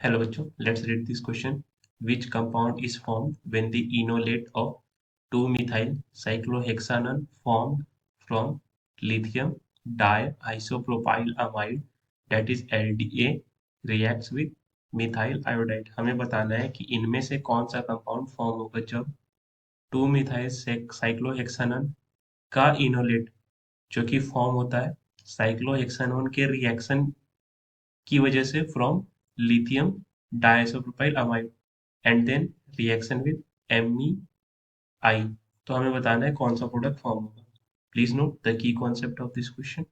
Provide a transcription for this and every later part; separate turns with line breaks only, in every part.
Hello बच्चों, let's read this question. Which compound is formed when the enolate of 2-methyl cyclohexanone formed from lithium diisopropylamide, that is LDA, reacts with methyl iodide? हमें बताना है कि इनमें से कौन सा कंपाउंड फॉर्म होगा जब 2-methyl cyclohexanone का इनोलेट जो कि फॉर्म होता है साइक्लोहेक्सानोन के रिएक्शन की वजह से from lithium diisopropyl amide and then reaction with MEI। तो हमें बताना है कौन सा प्रोडक्ट फॉर्म होगा। Please note the key concept of this question.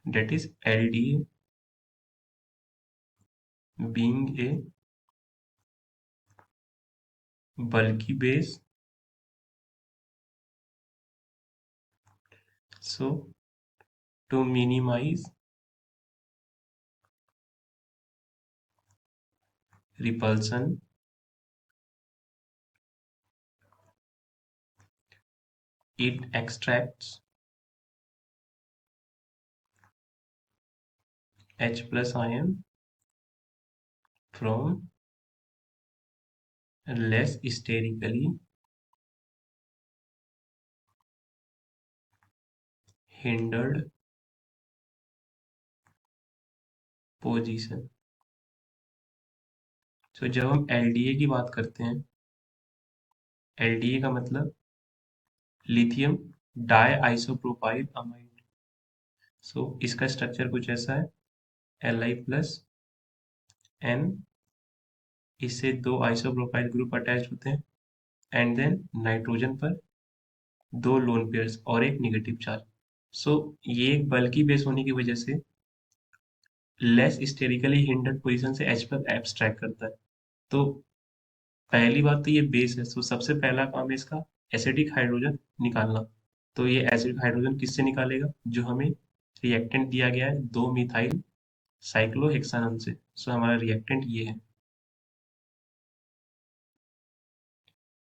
That is LDA being a bulky base, so to minimize repulsion, it extracts H plus ion from less sterically hindered position। तो जब हम LDA की बात करते हैं, LDA का मतलब lithium die isopropyl amide. सो इसका स्ट्रक्चर कुछ ऐसा है, Li प्लस N, इससे दो आइसोप्रोपाइल ग्रुप अटैच होते हैं एंड देन नाइट्रोजन पर दो लोन पेयर्स और एक नेगेटिव चार्ज। सो ये एक बल्की बेस होने की वजह से लेस स्टेरिकली हिंडर्ड पोजीशन से H पर एब्स्ट्रैक्ट करता है। तो पहली बात तो ये बेस है, तो सबसे पहला काम है इसका एसिडिक हाइड्रोजन निकालना। तो ये एसिडिक हाइड्रोजन किससे निकालेगा? जो हमें रिएक्टेंट दिया गया है 2-मिथाइल साइक्लोहेक्सानोन से। सो हमारा रिएक्टेंट ये है,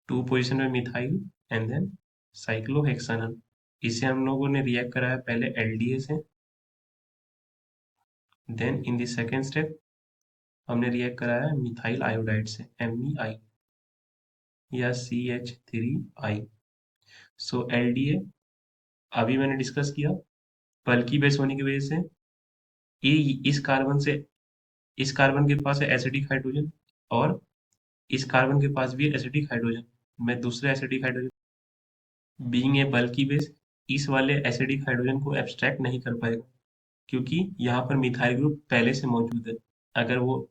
2 पोजीशन में मिथाइल एंड देन साइक्लोहेक्सानोन। इसे हम लोगों ने रिएक्ट कराया पहले एलडीए से, then in the second step हमने रिएक्ट कराया मिथाइल आयोडाइड से MEI या CH3I। सो एलडीए अभी मैंने डिस्कस किया, बल्कि बेस होने की वजह से ये इस कार्बन के पास है एसिडिक हाइड्रोजन और इस कार्बन के पास भी है एसिडिक हाइड्रोजन। मैं दूसरे acidic hydrogen being a bulky base इस वाले एसिडिक हाइड्रोजन को एब्स्ट्रैक्ट नहीं कर पाएगा, क्योंकि यहाँ पर मिथाइल ग्रुप पहले से मौजूद है। अगर वो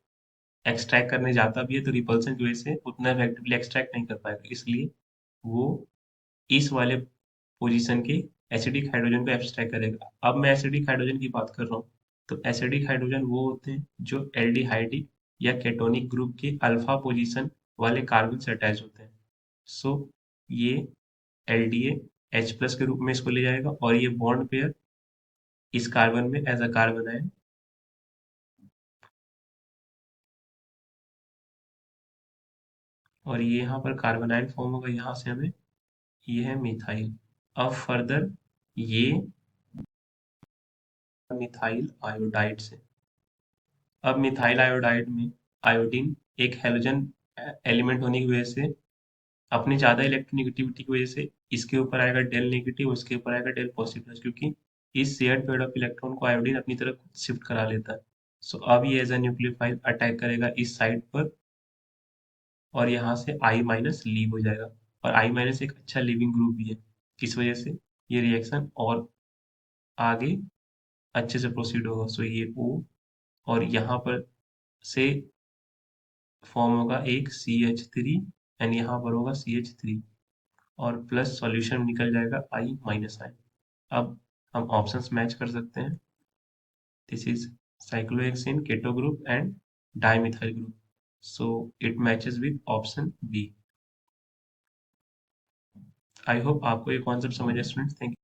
एक्सट्रैक्ट करने जाता भी है तो रिपल्सन की वजह से उतना इफेक्टिवली एक्सट्रैक्ट नहीं कर पाएगा, इसलिए वो इस वाले पोजीशन के एसिडिक हाइड्रोजन को एब्स्ट्रैक्ट करेगा। अब मैं एसिडिक हाइड्रोजन की बात कर रहा हूँ, तो एसिडिक हाइड्रोजन वो होते हैं जो एल्डिहाइडिक या केटोनिक ग्रुप के अल्फा पोजीशन वाले कार्बन से अटैच होते हैं। सो ये एलडीए H प्लस के रूप में इसको ले जाएगा और ये बॉन्ड पेयर इस कार्बन में एज अ कार्बन है, और ये यहाँ पर कार्बन आयन फॉर्म होगा, यहाँ से हमें ये है मिथाइल। अब फर्दर ये मिथाइल आयोडाइड से, अब मिथाइल आयोडाइड में आयोडीन एक हैलोजन एलिमेंट होने की वजह से अपनी ज्यादा इलेक्ट्रोनेगेटिविटी की वजह से इसके ऊपर आएगा डेल नेगेटिव, उसके ऊपर आएगा डेल पॉजिटिव, क्योंकि इस शेयर्ड पेयर ऑफ इलेक्ट्रॉन को आयोडीन अपनी तरफ शिफ्ट करा लेता है। सो अब ये एज अ न्यूक्लियोफाइल अटैक करेगा इस साइड पर और यहाँ से I माइनस लीव हो जाएगा, और I माइनस एक अच्छा लिविंग ग्रुप भी है, इस वजह से ये रिएक्शन और आगे अच्छे से प्रोसीड होगा। सो ये O और यहाँ पर से फॉर्म होगा एक CH3 एंड यहाँ पर होगा CH3 और प्लस सॉल्यूशन निकल जाएगा I माइनस I। अब हम ऑप्शंस मैच कर सकते हैं, this is cyclohexane keto group and dimethyl group, so it matches with option B। I hope आपको ये कॉन्सेप्ट समझ है स्टूडेंट्स। Thank you.